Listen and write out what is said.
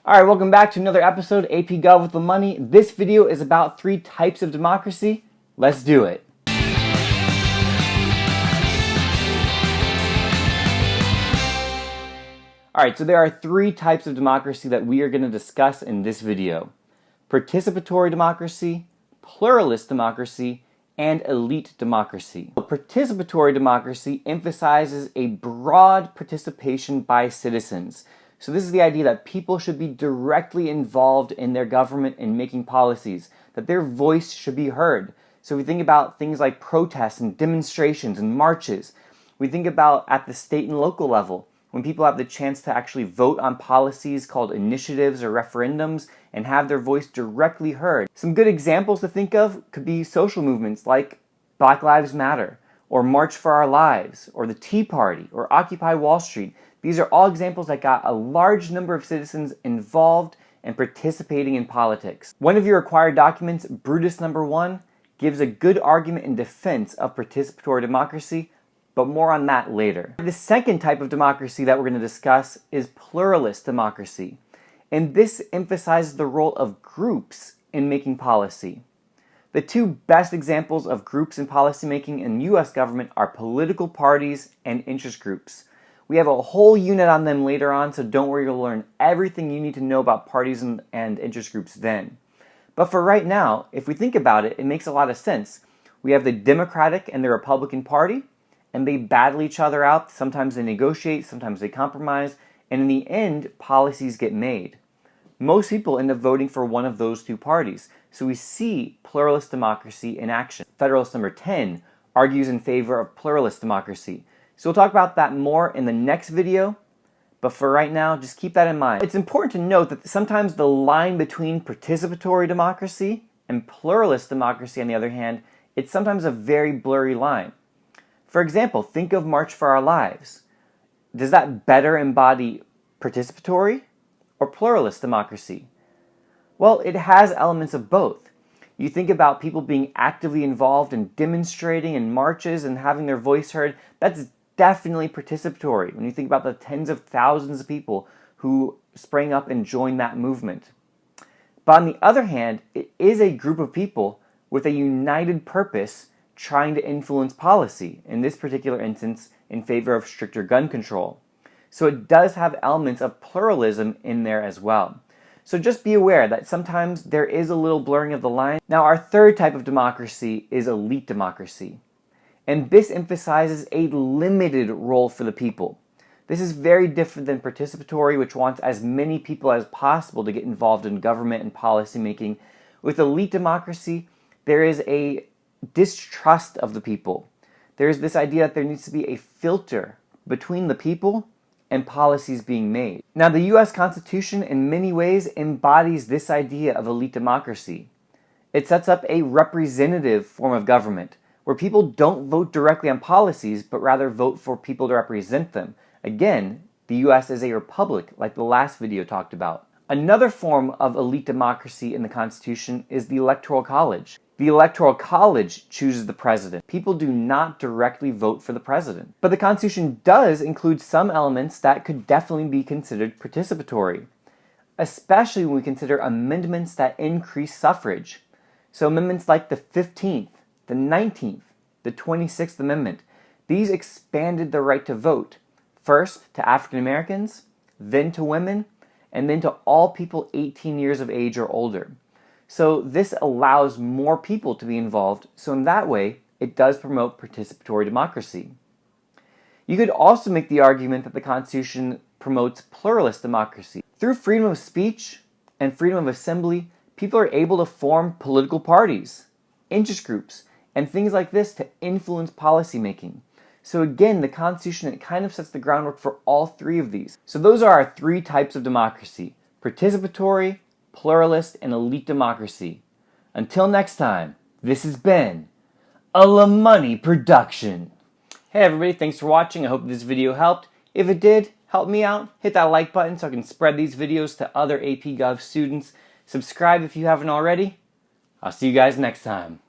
Alright, welcome back to another episode, AP Gov with the Money. This video is about 3 types of democracy. Let's do it. Alright, so there are 3 types of democracy that we are going to discuss in this video. Participatory democracy, pluralist democracy, and elite democracy. Participatory democracy emphasizes a broad participation by citizens. So this is the idea that people should be directly involved in their government and making policies, that their voice should be heard. So we think about things like protests and demonstrations and marches. We think about at the state and local level, when people have the chance to actually vote on policies called initiatives or referendums and have their voice directly heard. Some good examples to think of could be social movements like Black Lives Matter, or March for Our Lives, or the Tea Party, or Occupy Wall Street. These are all examples that got a large number of citizens involved and participating in politics. One of your required documents, Brutus number 1, gives a good argument in defense of participatory democracy, but more on that later. The second type of democracy that we're going to discuss is pluralist democracy, and this emphasizes the role of groups in making policy. The 2 best examples of groups in policymaking in U.S. government are political parties and interest groups. We have a whole unit on them later on, so don't worry, you'll learn everything you need to know about parties and interest groups then. But for right now, if we think about it, it makes a lot of sense. We have the Democratic and the Republican Party, and they battle each other out. Sometimes they negotiate, sometimes they compromise, and in the end, policies get made. Most people end up voting for one of those 2 parties, so we see pluralist democracy in action. Federalist number 10 argues in favor of pluralist democracy. So we'll talk about that more in the next video, but for right now, just keep that in mind. It's important to note that sometimes the line between participatory democracy and pluralist democracy, on the other hand, it's sometimes a very blurry line. For example, think of March for Our Lives. Does that better embody participatory or pluralist democracy? Well, it has elements of both. You think about people being actively involved in demonstrating and marches and having their voice heard, that's definitely participatory when you think about the tens of thousands of people who sprang up and joined that movement. But on the other hand, it is a group of people with a united purpose trying to influence policy, in this particular instance, in favor of stricter gun control. So it does have elements of pluralism in there as well. So just be aware that sometimes there is a little blurring of the line. Now, our third type of democracy is elite democracy. And this emphasizes a limited role for the people. This is very different than participatory, which wants as many people as possible to get involved in government and policy making. With elite democracy, there is a distrust of the people. There is this idea that there needs to be a filter between the people and policies being made. Now, the U.S. Constitution in many ways embodies this idea of elite democracy. It sets up a representative form of government, where people don't vote directly on policies, but rather vote for people to represent them. Again, the U.S. is a republic, like the last video talked about. Another form of elite democracy in the Constitution is the Electoral College. The Electoral College chooses the president. People do not directly vote for the president. But the Constitution does include some elements that could definitely be considered participatory, especially when we consider amendments that increase suffrage. So amendments like the 15th, the 19th, the 26th Amendment, these expanded the right to vote, first to African Americans, then to women, and then to all people 18 years of age or older. So this allows more people to be involved, so in that way, it does promote participatory democracy. You could also make the argument that the Constitution promotes pluralist democracy. Through freedom of speech and freedom of assembly, people are able to form political parties, interest groups, and things like this to influence policymaking. So again, the Constitution, it kind of sets the groundwork for all 3 of these. So those are our 3 types of democracy: participatory, pluralist, and elite democracy. Until next time, this has been a La Money production. Hey everybody, thanks for watching. I hope this video helped. If it did, help me out. Hit that like button so I can spread these videos to other AP Gov students. Subscribe if you haven't already. I'll see you guys next time.